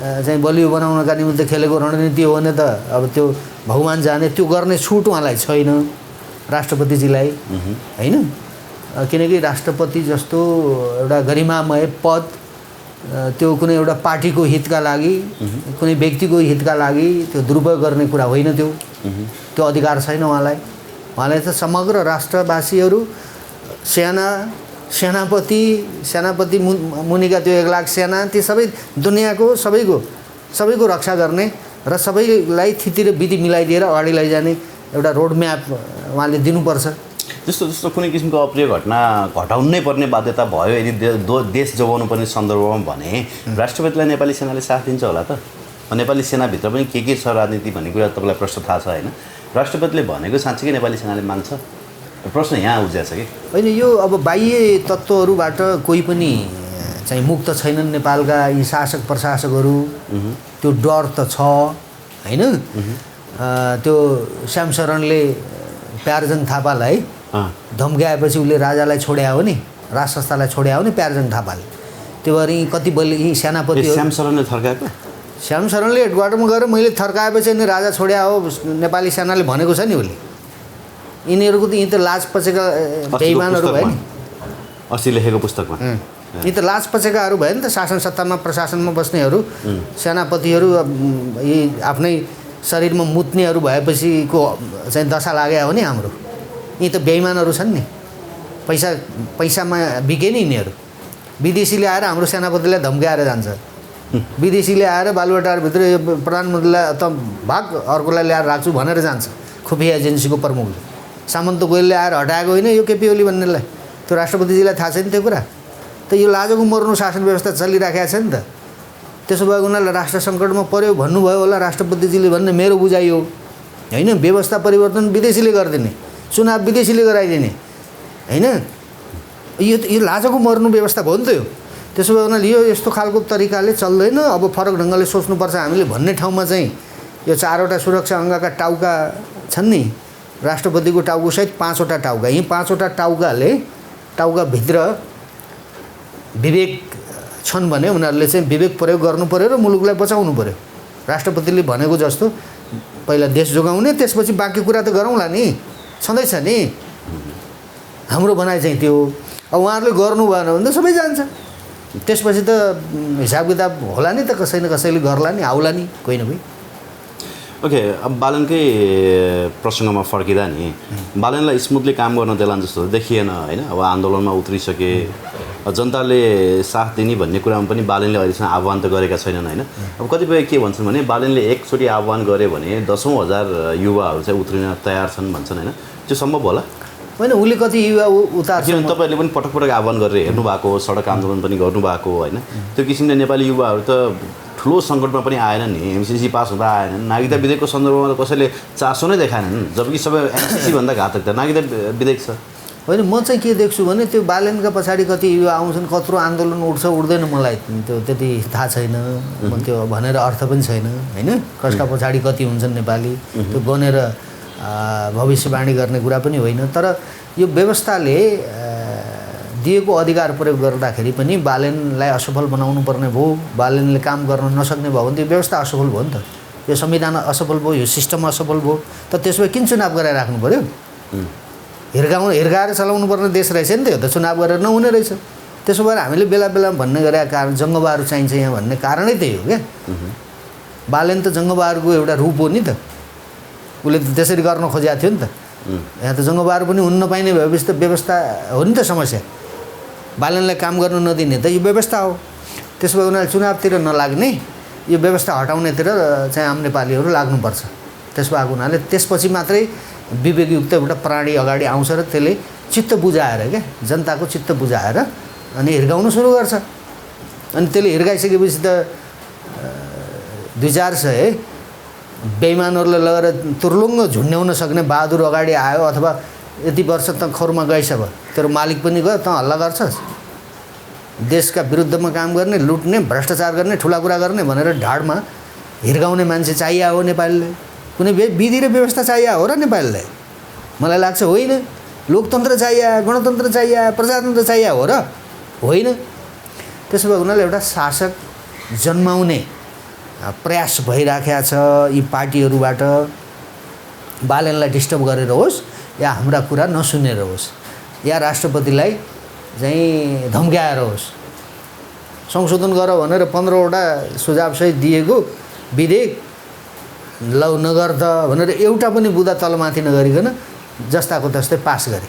चाहिँ बलियो बनाउनका निमित्त खेलेको रणनीति हो भने त अब त्यो भगवान् जाने, त्यो गर्ने छुट उहाँलाई छैन राष्ट्रपतिजीलाई होइन। किनकि राष्ट्रपति जस्तो एउटा गरिमामय पद त्यो कुनै एउटा पार्टीको हितका लागि, कुनै व्यक्तिको हितका लागि त्यो दुरुपयोग गर्ने कुरा होइन। त्यो अधिकार छैन उहाँलाई। उहाँलाई त समग्र राष्ट्रवासीहरू, सेनापति मुनिका त्यो 1 लाख सेना, ती सबै दुनियाँको सबैको रक्षा गर्ने र सबैलाई थितिर विधि मिलाइदिएर अगाडि लैजाने एउटा रोड म्याप उहाँले दिनुपर्छ। जस्तो कुनै किसिमको अप्रिय घटना घटाउनै पर्ने बाध्यता भयो यदि देश जोगाउनु पर्ने सन्दर्भमा भने राष्ट्रपतिलाई नेपाली सेनाले साथ दिन्छ होला त? नेपाली सेनाभित्र पनि के छ राजनीति भन्ने कुरा तपाईँलाई प्रश्न थाहा छ होइन? राष्ट्रपतिले भनेको साँच्चीकै नेपाली सेनाले मान्छ? प्रश्न यहाँ उब्जिएको छ कि होइन। यो अब बाह्य तत्त्वहरूबाट कोही पनि चाहिँ मुक्त छैनन् नेपालका यी शासक प्रशासकहरू। त्यो डर त छ होइन। त्यो श्यामशरणले प्यारजङ थापालाई धम्काएपछि उसले राजालाई छोड्या हो नि, राज संस्थालाई छोड्या हो नि प्यारजङ थापाले। त्यो भएर कति बलि यी सेनापति श्यामशरणले थर्काएको, श्यामशरणले हेडक्वार्टरमा गएर मैले थर्काएपछि अनि राजा छोड्या हो नेपाली सेनाले भनेको छ नि उसले। यिनीहरूको त यी त लाज पचेका बेइमानहरू भयो नि, अस्ति लेखेको पुस्तकमा। यी त लाज पचेकाहरू भयो नि त, शासन सत्तामा प्रशासनमा बस्नेहरू, सेनापतिहरू यी आफ्नै शरीरमा मुत्नेहरू भएपछिको चाहिँ दशा लाग्यो हो नि हाम्रो। यी त बेइमानहरू छन् नि, पैसामा बिके नि यिनीहरू। विदेशीले आएर हाम्रो सेनापतिलाई धम्काएर जान्छ, विदेशीले आएर बालुवाटारभित्र यो प्रधानमन्त्रीलाई त भाग अर्कोलाई ल्याएर राख्छु भनेर जान्छ खुफिया एजेन्सीको प्रमुखले। सामन्त गोयलले आएर हटाएको होइन यो केपी ओली भन्नेलाई? त्यो राष्ट्रपतिजीलाई थाहा छैन त्यो कुरा? त यो लाजोको मर्नु शासन व्यवस्था चलिराखेको छ नि त। त्यसो भए उनीहरूलाई राष्ट्र सङ्कटमा पर्यो भन्नुभयो होला राष्ट्रपतिजीले भन्ने मेरो बुझाइ हो होइन। व्यवस्था परिवर्तन विदेशीले गरिदिने, चुनाव विदेशीले गराइदिने होइन। यो लाजोको मर्नु व्यवस्था भयो नि त यो। त्यसो भए उनीहरूले यो यस्तो खालको तरिकाले चल्दैन। अब फरक ढङ्गले सोच्नुपर्छ हामीले भन्ने ठाउँमा चाहिँ यो 4वटा सुरक्षा अङ्गका टाउका छन् नि, राष्ट्रपतिको टाउकोसहित 5वटा टाउका, यी 5वटा टाउकाभित्र विवेक छन् भने उनीहरूले चाहिँ विवेक प्रयोग गर्नु पऱ्यो र मुलुकलाई बचाउनु पऱ्यो। राष्ट्रपतिले भनेको जस्तो पहिला देश जोगाउने, त्यसपछि बाँकी कुरा त गरौँला नि, छँदैछ नि हाम्रो भनाइ चाहिँ त्यो। अब उहाँहरूले गर्नु भएन भने त सबै जान्छ, त्यसपछि त हिसाब किताब होला नि त, कसै न कसैले गर्ला नि, आउला नि कोही न कोही। ओके, अब बालनकै प्रसङ्गमा फर्किँदा नि बालनलाई स्मुथली काम गर्न देलान जस्तो देखिएन होइन। अब आन्दोलनमा उत्रिसके, जनताले साथ दिने भन्ने कुरामा पनि बालनले अहिलेसम्म आह्वान त गरेका छैनन् होइन। अब कतिपय के भन्छन् भने बालनले एकचोटि आह्वान गरे भने 10,000 युवाहरू चाहिँ उत्रिन तयार छन् भन्छन् होइन। त्यो सम्भव होला होइन? उसले कति युवा उतार्छ? किनभने तपाईँहरूले पनि पटक पटक आह्वान गरेर हेर्नुभएको, सडक आन्दोलन पनि गर्नुभएको होइन। त्यो किसिमले नेपाली युवाहरू त ठुलो सङ्कटमा पनि आएनन् नि। एमसिसी पास हुँदा आएनन्। नागरिकता विधेयकको सन्दर्भमा त कसैले चासो नै देखाएनन्, जबकि सबै एमसिसीभन्दा घातक त नागरिकता विधेयक छ होइन। म चाहिँ के देख्छु भने त्यो बालनका पछाडि कति युवा आउँछन्, कत्रो आन्दोलन उठ्छ उठ्दैन मलाई त्यो त्यति थाहा छैन। म त्यो भनेर अर्थ पनि छैन होइन। कसका पछाडि कति हुन्छन् नेपाली, त्यो बनेर भविष्यवाणी गर्ने कुरा पनि होइन। तर यो व्यवस्थाले दिएको अधिकार प्रयोग गर्दाखेरि पनि बालनलाई असफल बनाउनु पर्ने भयो। बालनले काम गर्न नसक्ने भयो भने त्यो व्यवस्था असफल भयो नि त। यो संविधान असफल भयो, यो सिस्टम असफल भयो। त त्यसो भए किन चुनाव गराइराख्नु पऱ्यो? हिर्काएर चलाउनु पर्ने देश रहेछ नि त यो त, चुनाव गरेर नहुने रहेछ। त्यसो भएर हामीले बेला बेलामा भन्ने गरेका कारण जङ्गबहादुर चाहिन्छ यहाँ भन्ने कारणै त्यही हो क्या। बालन त जङ्गबहादुरको एउटा रूप हो नि त, उसले त त्यसरी गर्न खोजेको थियो नि त। यहाँ त जङ्गबहादुर पनि हुन नपाइने भएपछि त व्यवस्था हो नि त समस्या। बालनलाई काम गर्न नदिने त यो व्यवस्था हो। त्यसो भए उनीहरूले चुनावतिर नलाग्ने, यो व्यवस्था हटाउनेतिर चाहिँ आम नेपालीहरू लाग्नुपर्छ। त्यसो भएको हुनाले त्यसपछि मात्रै विवेकयुक्त एउटा प्राणी अगाडि आउँछ र त्यसले चित्त बुझाएर क्या, जनताको चित्त बुझाएर अनि हिर्काउनु सुरु गर्छ। अनि त्यसले हिर्काइसकेपछि त 200-400 बेइमानहरूलाई लगेर तुर्लुङ्ग झुन्ड्याउन सक्ने बहादुर अगाडि आयो, अथवा यति वर्ष त खोरमा गइसक्यो, तेरो मालिक पनि गयो, त हल्ला गर्छस्। देशका विरुद्धमा काम गर्ने, लुट्ने, भ्रष्टाचार गर्ने, ठुला कुरा गर्ने भनेर ढाडमा हिर्काउने मान्छे चाहिए हो नेपालीले? कुनै विधि र व्यवस्था चाहिए हो र नेपालीलाई? मलाई लाग्छ होइन। लोकतन्त्र चाहिए, गणतन्त्र चाहिए, प्रजातन्त्र चाहिए हो र? होइन। त्यसो भए उनीहरूले एउटा शासक जन्माउने प्रयास भइराखेको छ यी पार्टीहरूबाट। बालनलाई डिस्टर्ब गरेर होस् या हाम्रा कुरा नसुनेर होस् या राष्ट्रपतिलाई चाहिँ धम्क्याएर होस्, संशोधन गर भनेर 15वटा सुझावसहित दिएको विधेयक ल नगर त भनेर एउटा पनि बुँदा तलमाथि नगरिकन जस्ताको तस्तै पास गरे।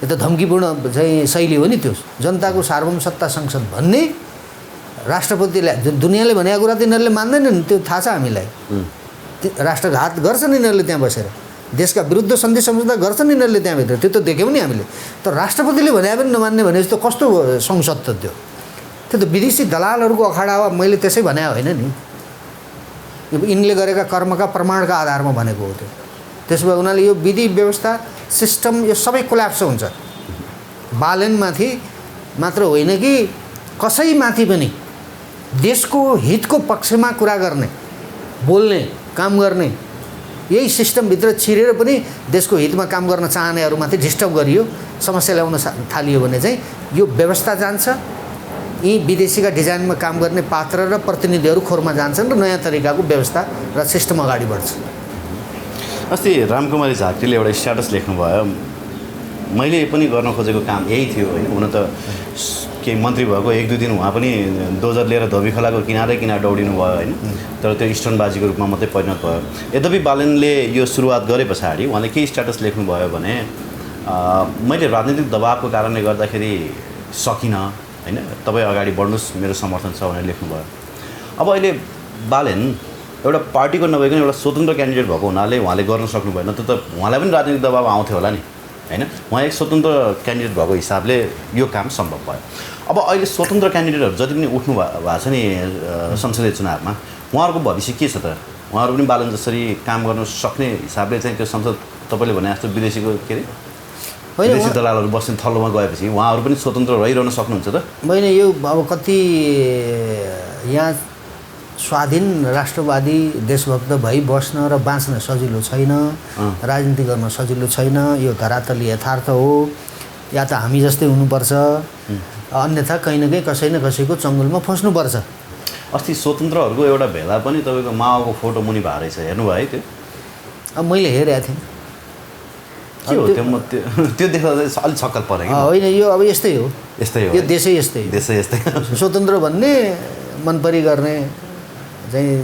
यो त धम्कीपूर्ण चाहिँ शैली हो नि। त्यो जनताको सार्वभौम सत्ता संसद भन्ने राष्ट्रपतिले दुनियाँले भनेको कुरा त यिनीहरूले मान्दैनन्, त्यो थाहा छ हामीलाई। राष्ट्रघात गर्छन् यिनीहरूले त्यहाँ बसेर, देशका विरुद्ध सन्धि सम्झौता गर्छन् यिनीहरूले त्यहाँभित्र, त्यो त देख्यौँ नि हामीले। तर राष्ट्रपतिले भने पनि नमान्ने भनेपछि त कस्तो संसद त त्यो? त्यो त विदेशी दलालहरूको अखाडा हो। मैले त्यसै भने होइन नि, यिनले गरेका कर्मका प्रमाणका आधारमा भनेको हो त्यो। त्यसो भए उनीहरूले यो विधि व्यवस्था सिस्टम यो सबै कोल्याप्स हुन्छ। बालनमाथि मात्र होइन कि कसैमाथि पनि देशको हितको पक्षमा कुरा गर्ने, बोल्ने, काम गर्ने, यही सिस्टमभित्र छिरेर पनि देशको हितमा काम गर्न चाहनेहरूमाथि डिस्टर्ब गरियो, समस्या ल्याउन थालियो भने चाहिँ यो व्यवस्था जान्छ। यी विदेशीका डिजाइनमा काम गर्ने पात्र र प्रतिनिधिहरू खोरमा जान्छन् र नयाँ तरिकाको व्यवस्था र सिस्टम अगाडि बढ्छ। अस्ति रामकुमारी झाँक्रीले एउटा स्ट्याटस लेख्नुभयो, मैले पनि गर्न खोजेको काम यही थियो होइन। हुन त केही मन्त्री भएको 1-2 दिन उहाँ पनि डोजर लिएर धोबी खोलाको किनारै दौडिनु भयो होइन। तर त्यो स्टोनबाजीको रूपमा मात्रै परिणत भयो। यद्यपि बालनले यो सुरुवात गरे पछाडि उहाँले के स्ट्याटस लेख्नुभयो भने मैले राजनीतिक दबावको कारणले गर्दाखेरि सकिनँ होइन, तपाईँ अगाडि बढ्नुहोस्, मेरो समर्थन छ भनेर लेख्नुभयो। अब अहिले बालन एउटा पार्टीको नभइकन एउटा स्वतन्त्र क्यान्डिडेट भएको हुनाले उहाँले गर्न सक्नु भएन त उहाँलाई पनि राजनीतिक दबाब आउँथ्यो होला नि होइन उहाँ एक स्वतन्त्र क्यान्डिडेट भएको हिसाबले यो काम सम्भव भयो अब अहिले स्वतन्त्र क्यान्डिडेटहरू जति पनि उठ्नु भएको छ नि संसदीय चुनावमा उहाँहरूको भविष्य के छ त उहाँहरू पनि बालन जसरी काम गर्न सक्ने हिसाबले चाहिँ त्यो संसद तपाईँले भने जस्तो विदेशीको के अरे विदेशी दलालहरू बस्ने थलोमा गएपछि उहाँहरू पनि स्वतन्त्र रहिरहन सक्नुहुन्छ त होइन यो अब कति यहाँ स्वाधीन राष्ट्रवादी देशभक्त भई बस्न र बाँच्न सजिलो छैन राजनीति गर्न सजिलो छैन यो धरातली यथार्थ हो या त हामी जस्तै हुनुपर्छ अन्यथा कहीँ न कहीँ कसै न कसैको चङ्गुलमा फस्नुपर्छ अस्ति स्वतन्त्रहरूको एउटा भेला पनि तपाईँको माओको फोटो मुनि भएको रहेछ हेर्नुभयो है त्यो अब मैले हेरेको थिएँ के हो त्यो म त्यो देख्दा चाहिँ अलिक छक्कल परेँ कि होइन यो अब यस्तै हो यो देशै यस्तै यस्तै स्वतन्त्र भन्ने मनपरी गर्ने चाहिँ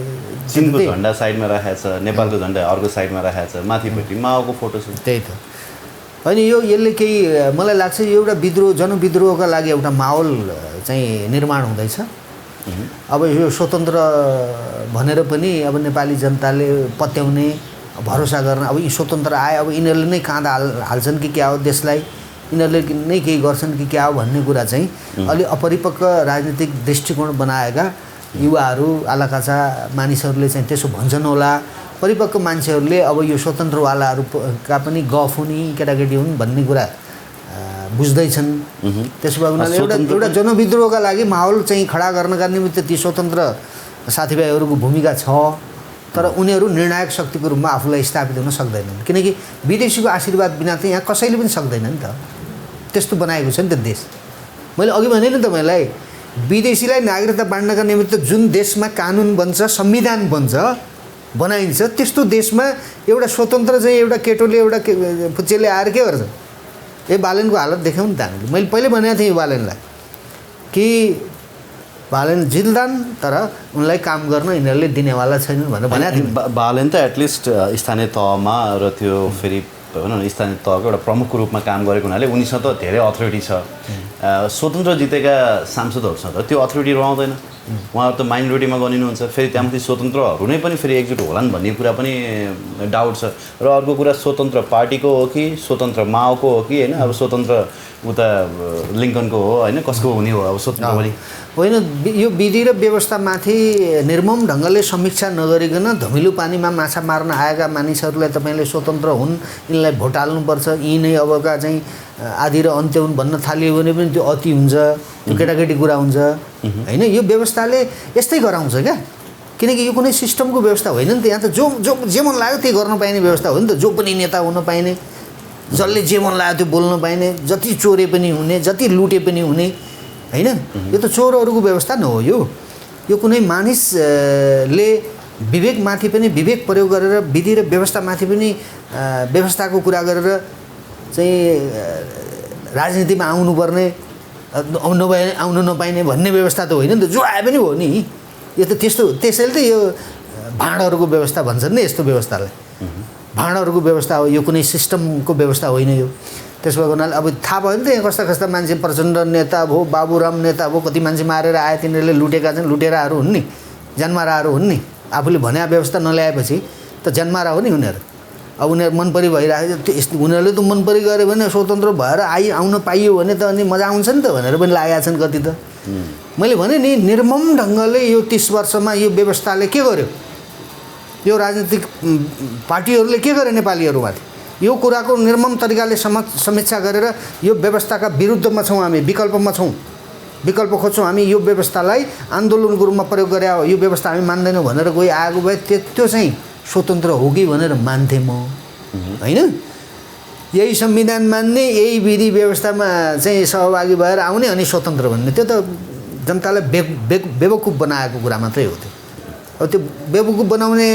चिनको झन्डा साइडमा राखेको छ नेपालको झन्डा अर्को साइडमा राखेको छ माथिपट्टि माओको फोटो छ त्यही त होइन यो यसले केही मलाई लाग्छ यो एउटा विद्रोह जनविद्रोहका लागि एउटा माहौल चाहिँ निर्माण हुँदैछ अब यो स्वतन्त्र भनेर पनि अब नेपाली जनताले पत्याउने भरोसा गर्न अब यी स्वतन्त्र आए अब यिनीहरूले नै काँदा हाल्छन् कि क्या हो देशलाई यिनीहरूले नै केही गर्छन् कि क्या हो भन्ने कुरा चाहिँ अलि अपरिपक्व राजनीतिक दृष्टिकोण बनाएका युवाहरू आलाकाचा मानिसहरूले चाहिँ त्यसो भन्छन् होला परिपक्व मान्छेहरूले अब यो स्वतन्त्रवालाहरूका पनि गफ हुने केटाकेटी हुन् भन्ने कुरा बुझ्दैछन् त्यसो भए उनीहरूले एउटा जनविद्रोहका लागि माहौल चाहिँ खडा गर्नका निमित्त ती स्वतन्त्र साथीभाइहरूको भूमिका छ तर उनीहरू निर्णायक शक्तिको रूपमा आफूलाई स्थापित हुन सक्दैनन् किनकि विदेशीको आशीर्वाद बिना त यहाँ कसैले पनि सक्दैन नि त त्यस्तो बनाएको छ नि त देश मैले अघि भने नि तपाईँलाई विदेशीलाई नागरिकता बाँड्नका निमित्त जुन देशमा कानुन बन्छ संविधान बनाइन्छ त्यस्तो देशमा एउटा स्वतन्त्र चाहिँ एउटा केटोले एउटा पुच्चेले आएर के गर्छ बालेनको हालत देख्यौँ नि त हामीले मैले पहिले भनेको थिएँ यो बालेनलाई कि बालेन जिल्दान तर उनलाई काम गर्न यिनीहरूले दिनेवाला छैनन् भनेर भनेको थिएँ बालेन त एटलिस्ट स्थानीय तहमा र त्यो फेरि भनौँ न स्थानीय तहको एउटा प्रमुखको रूपमा काम गरेको हुनाले उनीसँग त धेरै अथोरिटी छ स्वतन्त्र जितेका सांसदहरूसँग त त्यो अथोरिटी रहँदैन उहाँहरू त माइनोरिटीमा गनिनुहुन्छ फेरि त्यहाँमाथि स्वतन्त्रहरू नै पनि फेरि एकजुट होलान् भन्ने कुरा पनि डाउट छ र अर्को कुरा स्वतन्त्र पार्टीको हो कि स्वतन्त्र माओको हो कि होइन अब स्वतन्त्र उता लिङ्कनको हो होइन कसको हुने हो अब स्वतन्त्र पनि होइन यो विधि र व्यवस्थामाथि निर्मम ढङ्गले समीक्षा नगरिकन धमिलो पानीमा माछा मार्न आएका मानिसहरूलाई तपाईँले स्वतन्त्र हुन् यिनलाई भोट हाल्नुपर्छ यी नै अबका चाहिँ आदि र अन्त्य हुन् भन्न थालियो भने पनि त्यो अति हुन्छ त्यो केटाकेटी कुरा हुन्छ होइन यो व्यवस्थाले यस्तै गराउँछ क्या किनकि यो कुनै सिस्टमको व्यवस्था होइन नि त यहाँ त जो जे मन लाग्यो त्यही गर्न पाइने व्यवस्था हो नि त जो पनि नेता हुन पाइने जसले जे मन लाग्यो त्यो बोल्न पाइने जति चोरे पनि हुने जति लुटे पनि हुने होइन यो त चोरहरूको व्यवस्था न हो यो कुनै मानिसले विवेकमाथि पनि विवेक प्रयोग गरेर विधि र व्यवस्थामाथि पनि व्यवस्थाको कुरा गरेर चाहिँ राजनीतिमा आउनुपर्ने आउन नपाइने भन्ने व्यवस्था त होइन नि त जो आए पनि हो नि यो त त्यसैले त यो भाँडहरूको व्यवस्था भन्छन् नि यस्तो व्यवस्थालाई भाँडहरूको व्यवस्था हो यो कुनै सिस्टमको व्यवस्था होइन यो त्यसो भएको हुनाले अब थाहा भयो नि त यहाँ कस्ता कस्ता मान्छे प्रचण्ड नेता भयो बाबुराम नेता भयो कति मान्छे मारेर आए तिनीहरूले लुटेका छन् लुटेराहरू हुन् नि जन्माराहरू हुन् नि आफूले भने व्यवस्था नल्याएपछि त जन्मारा हो नि उनीहरू अब उनीहरू मनपरी भइरहेको उनीहरूले त मनपरी गऱ्यो भने स्वतन्त्र भएर आउन पाइयो भने त अनि मजा आउँछ नि त भनेर पनि लागेका छन् कति त मैले भने नि निर्मम ढङ्गले यो 30 वर्षमा यो व्यवस्थाले के गर्यो यो राजनीतिक पार्टीहरूले के गर्यो नेपालीहरूमाथि यो कुराको निर्मम तरिकाले समीक्षा गरेर यो व्यवस्थाका विरुद्धमा छौँ हामी विकल्प खोज्छौँ हामी यो व्यवस्थालाई आन्दोलनको रूपमा प्रयोग गरे हो यो व्यवस्था हामी मान्दैनौँ भनेर कोही आएको भए त्यो चाहिँ स्वतन्त्र हो कि भनेर मान्थेँ म होइन यही संविधान मान्ने यही विधि व्यवस्थामा चाहिँ सहभागी भएर आउने अनि स्वतन्त्र भन्ने त्यो त जनतालाई बेवकुफ बनाएको कुरा मात्रै हो त्यो अब त्यो बेवकुफ बनाउने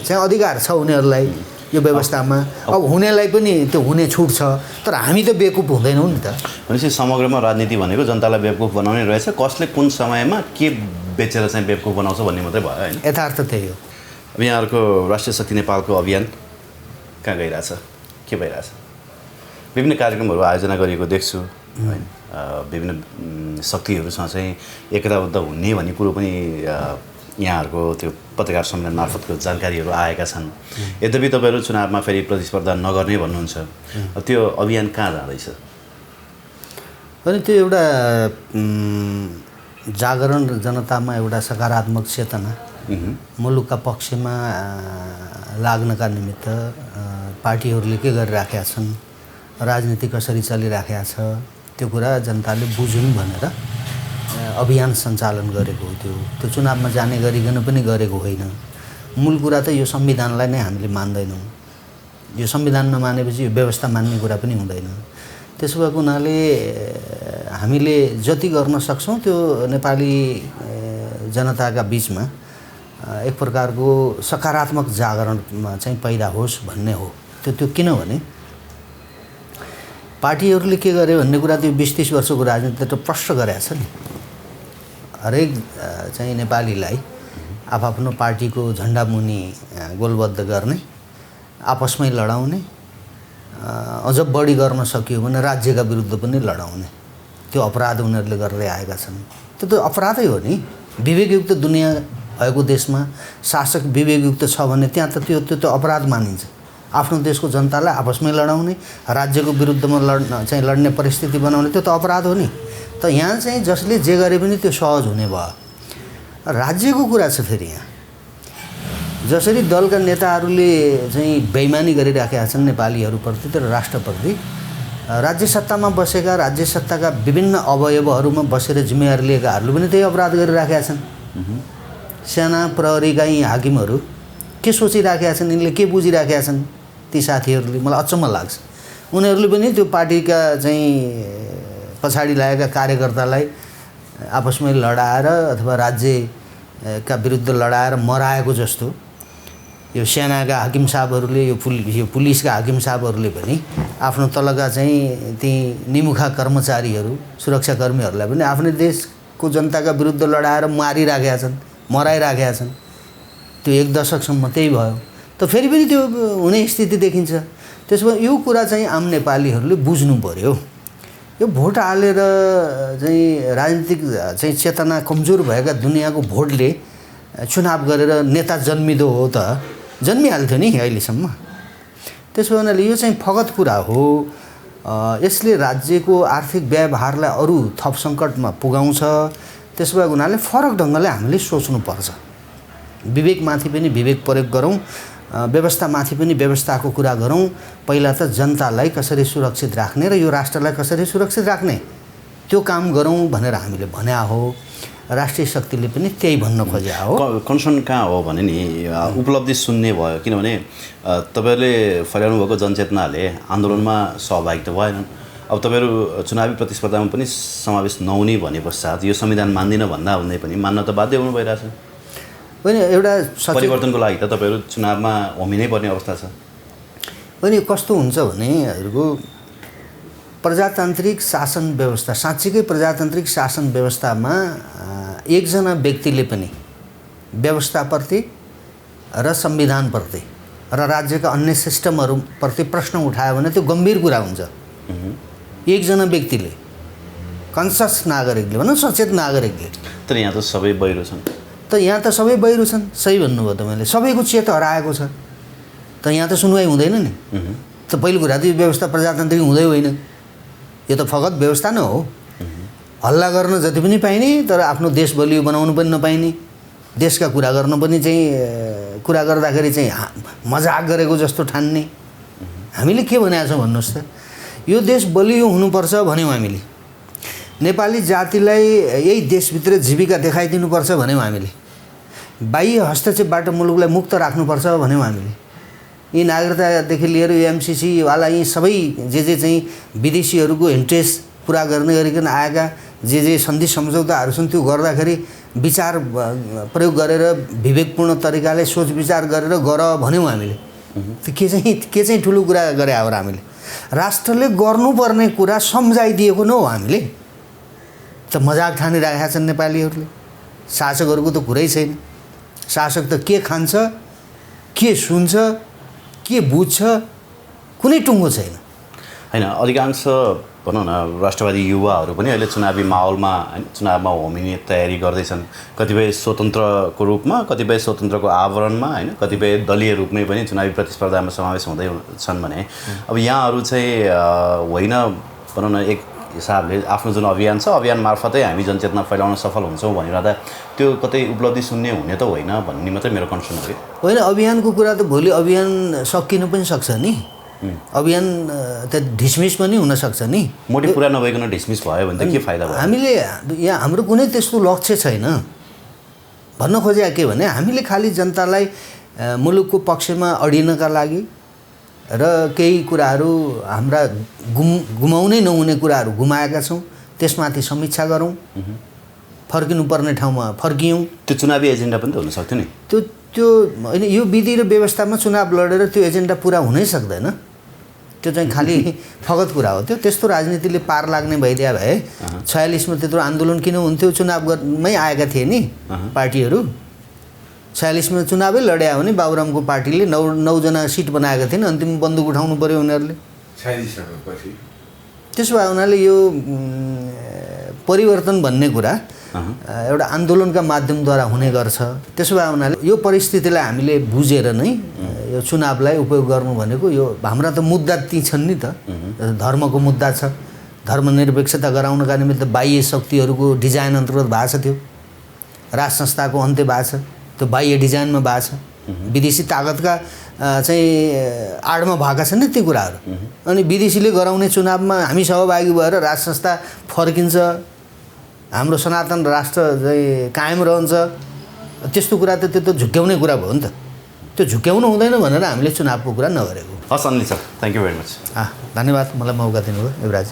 चाहिँ अधिकार छ उनीहरूलाई यो व्यवस्थामा अब हुनेलाई पनि त्यो हुने छुट छ तर हामी त बेवकुफ हुँदैनौँ नि त भनेपछि समग्रमा राजनीति भनेको जनतालाई बेवकुफ बनाउने रहेछ कसले कुन समयमा के बेचेर चाहिँ बेवकुफ बनाउँछ भन्ने मात्रै भयो होइन यथार्थ त्यही हो अब यहाँहरूको राष्ट्रिय शक्ति नेपालको अभियान कहाँ गइरहेछ के भइरहेछ विभिन्न कार्यक्रमहरू आयोजना गरिएको देख्छु होइन विभिन्न शक्तिहरूसँग चाहिँ एकताबद्ध हुने भन्ने कुरो पनि यहाँहरूको त्यो पत्रकार सम्मेलन मार्फतको जानकारीहरू आएका छन्। यद्यपि तपाईँहरू चुनावमा फेरि प्रतिस्पर्धा नगर्ने भन्नुहुन्छ, त्यो अभियान कहाँ जाँदैछ? अनि त्यो एउटा जागरण र जनतामा एउटा सकारात्मक चेतना मुलुकका पक्षमा लाग्नका निमित्त पार्टीहरूले के गरिराखेका छन्, राजनीति कसरी चलिराखेका छ, त्यो कुरा जनताले बुझुन् भनेर अभियान सञ्चालन गरेको हो। त्यो चुनावमा जाने गरिकन पनि गरेको होइन। मूल कुरा त यो संविधानलाई नै हामीले मान्दैनौँ। यो संविधान नमानेपछि यो व्यवस्था मान्ने कुरा पनि हुँदैन। त्यसो भएको हुनाले हामीले जति गर्न सक्छौँ त्यो नेपाली जनताका बिचमा एक प्रकारको सकारात्मक जागरणमा चाहिँ पैदा होस् भन्ने हो। त्यो किनभने पार्टीहरूले के गरे भन्ने कुरा त्यो 20-30 वर्षको राजनीति त प्रश्न गरेको छ नि। हरेक चाहिँ नेपालीलाई आफ्नो पार्टीको झन्डा मुनि गोलबद्ध गर्ने, आपसमै लडाउने, अझ बढी गर्न सकियो भने राज्यका विरुद्ध पनि लडाउने, त्यो अपराध उनीहरूले गर्दै आएका छन्। त्यो त अपराधै हो नि। विवेकयुक्त दुनियाँ भएको देशमा शासक विवेकयुक्त छ भने त्यहाँ त त्यो अपराध मानिन्छ। आफ्नो देशको जनतालाई आपसमै लडाउने, राज्यको विरुद्धमा लड्ने परिस्थिति बनाउने, त्यो त अपराध हो नि। त यहाँ चाहिँ जसले जे गरे पनि त्यो सहज हुने भयो। राज्यको कुरा छ फेरि यहाँ जसरी दलका नेताहरूले चाहिँ बेइमानी गरिराखेका छन् नेपालीहरूप्रति तर राष्ट्रप्रति, राज्य सत्तामा बसेका राज्य सत्ताका विभिन्न अवयवहरूमा बसेर जिम्मेवारी लिएकाहरूले पनि त्यही अपराध गरिराखेका छन्। सेना प्रहरीका यी हाकिमहरू के सोचिराखेका छन्, यिनले के बुझिराखेका छन्, ती साथीहरूले मलाई अचम्म लाग्छ। उनीहरूले पनि त्यो पार्टीका चाहिँ पछाडि लागेका कार्यकर्तालाई आपसमै लडाएर अथवा राज्यका विरुद्ध लडाएर मराएको जस्तो यो सेनाका हाकिम साहबहरूले यो पुलिसका हाकिम साहबहरूले पनि आफ्नो तलका चाहिँ ती निमुखा कर्मचारीहरू सुरक्षाकर्मीहरूलाई पनि आफ्नै देशको जनताका विरुद्ध लडाएर मारिराखेका छन्, मराइराखेका छन्। त्यो 1 दशकसम्म त्यही भयो। त फेरि पनि त्यो हुने स्थिति देखिन्छ। त्यसो भए यो कुरा चाहिँ आम नेपालीहरूले बुझ्नु पर्यो। यो भोट हालेर चाहिँ राजनीतिक चाहिँ चेतना कमजोर भएका दुनियाँको भोटले चुनाव गरेर नेता जन्मिदो हो त जन्मिहाल्थ्यो नि अहिलेसम्म। त्यसो हुनाले यो चाहिँ फगत कुरा हो। यसले राज्यको आर्थिक व्यवहारलाई अरू थप सङ्कटमा पुगाउँछ। त्यसो भएको हुनाले फरक ढङ्गले हामीले सोच्नुपर्छ। विवेकमाथि पनि विवेक प्रयोग गरौँ, व्यवस्थामाथि पनि व्यवस्थाको कुरा गरौँ। पहिला त जनतालाई कसरी सुरक्षित राख्ने र यो राष्ट्रलाई कसरी सुरक्षित राख्ने त्यो काम गरौँ भनेर हामीले भन्या हो। राष्ट्रिय शक्तिले पनि त्यही भन्न खोज्या हो। कन्सर्न कहाँ हो भने नि उपलब्धि सुन्ने भयो, किनभने तपाईँहरूले फैलाउनु भएको जनचेतनाले आन्दोलनमा सहभागी त भएनन्। अब तपाईँहरू चुनावी प्रतिस्पर्धामा पनि समावेश नहुने भने पश्चात यो संविधान मान्दिनँ भन्दा भन्दै पनि मान्न त बाध्य हुनु भइरहेछ। होइन, एउटा परिवर्तनको लागि त तपाईँहरू चुनावमा होमिनै पर्ने अवस्था छ। होइन, कस्तो हुन्छ भने हजुरको प्रजातान्त्रिक शासन व्यवस्था, साँच्चीकै प्रजातान्त्रिक शासन व्यवस्थामा एकजना व्यक्तिले पनि व्यवस्थाप्रति र संविधानप्रति र राज्यका अन्य सिस्टमहरूप्रति प्रश्न उठायो भने त्यो गम्भीर कुरा हुन्छ। एकजना व्यक्तिले, कन्सियस नागरिकले भनौँ, सचेत नागरिकले। तर यहाँ त सबै बहिरो छन्। त यहाँ त सबै बहिरो छन्, सही भन्नुभयो तपाईँले। सबैको चेत हराएको छ। त यहाँ त सुनवाई हुँदैन नि। त पहिलो कुरा त यो व्यवस्था प्रजातान्त्रिक हुँदै होइन। यो त फगत व्यवस्था नै हो। हल्ला गर्न जति पनि पाइने तर आफ्नो देश बलियो बनाउनु पनि नपाइने, देशका कुरा गर्न पनि चाहिँ कुरा गर्दाखेरि चाहिँ मजाक गरेको जस्तो ठान्ने। हामीले के भनेको छौँ भन्नुहोस् त? यो देश बलियो हुनुपर्छ भन्यौँ हामीले। नेपाली जातिलाई यही देशभित्र जीविका देखाइदिनुपर्छ भन्यौँ हामीले। बाह्य हस्तक्षेपबाट मुलुकलाई मुक्त राख्नुपर्छ भन्यौँ हामीले। यी नागरिकतादेखि लिएर यो एमसिसीवाला यी सबै जे चाहिँ विदेशीहरूको इन्ट्रेस्ट पुरा गर्ने गरिकन आएका जे सन्धि सम्झौताहरू छन् त्यो गर्दाखेरि विचार प्रयोग गरेर विवेकपूर्ण तरिकाले सोच विचार गरेर गर भन्यौँ हामीले। के चाहिँ ठुलो कुरा गरे हो र हामीले? राष्ट्रले गर्नुपर्ने कुरा सम्झाइदिएको न हो हामीले। त मजाक ठानिरहेका छन् नेपालीहरूले। शासकहरूको त कुरै छैन। शासक त के खान्छ, के सुन्छ, के बुझ्छ, कुनै टुङ्गो छैन। होइन, अधिकांश भनौँ न राष्ट्रवादी युवाहरू पनि अहिले चुनावी माहौलमा होइन चुनावमा होमिने तयारी गर्दैछन् कतिपय स्वतन्त्रको रूपमा कतिपय स्वतन्त्रको आवरणमा होइन कतिपय दलीय रूपमै पनि चुनावी प्रतिस्पर्धामा समावेश हुँदै छन् भने अब यहाँहरू चाहिँ होइन भनौँ न एक हिसाबले आफ्नो जुन अभियान छ अभियान मार्फतै हामी जनचेतना फैलाउन सफल हुन्छौँ भनिरहँदा त्यो कतै उपलब्धि शून्य हुने त होइन भन्ने मात्रै मेरो कन्सर्न हो कि होइन अभियानको कुरा त भोलि अभियान सकिनु पनि सक्छ नि अभियान त ढिसमिस पनि हुनसक्छ नि मोटिभ पुरा नभइकन ढिसमिस भयो भने त के फाइदा भयो हामीले यहाँ हाम्रो कुनै त्यस्तो लक्ष्य छैन भन्न खोजेको के भने हामीले खालि जनतालाई मुलुकको पक्षमा अडिनका लागि र केही कुराहरू हाम्रा गुमाउनै नहुने कुराहरू गुमाएका छौँ त्यसमाथि समीक्षा गरौँ फर्किनुपर्ने ठाउँमा फर्कियौँ त्यो चुनावी एजेन्डा पनि त हुनसक्थ्यो नि त्यो होइन यो विधि र व्यवस्थामा चुनाव लडेर त्यो एजेन्डा पुरा हुनै सक्दैन त्यो चाहिँ खालि फगत कुरा हो त्यो त्यस्तो राजनीतिले पार लाग्ने भइदिया भए 46मा त्यत्रो आन्दोलन किन हुन्थ्यो चुनावमै आएका थिए नि पार्टीहरू 46मा चुनावै लड्या हो नि बाबुरामको पार्टीले 9 सिट बनाएका थिए नि अन्तिम बन्दुक उठाउनु पर्यो उनीहरूले त्यसो भए उनीहरूले यो परिवर्तन भन्ने कुरा एउटा आन्दोलनका माध्यमद्वारा हुने गर्छ त्यसो भए उनीहरूले यो परिस्थितिलाई हामीले बुझेर नै यो चुनावलाई उपयोग गर्नु भनेको यो हाम्रा त मुद्दा ती छन् नि त धर्मको मुद्दा छ धर्मनिरपेक्षता गराउनका निमित्त बाह्य शक्तिहरूको डिजाइन अन्तर्गत भएको छ त्यो राज संस्थाको अन्त्य भएको छ त्यो बाह्य डिजाइनमा भएको छ विदेशी ताकतका चाहिँ आडमा भएका छन् नि ती कुराहरू अनि विदेशीले गराउने चुनावमा हामी सहभागी भएर राज संस्था फर्किन्छ हाम्रो सनातन राष्ट्र चाहिँ कायम रहन्छ त्यस्तो कुरा त त्यो त झुक्क्याउने कुरा भयो नि त त्यो झुक्क्याउनु हुँदैन भनेर हामीले चुनावको कुरा नगरेको हस् Anil sir thank you very much धन्यवाद मलाई मौका दिनुभयो युवराज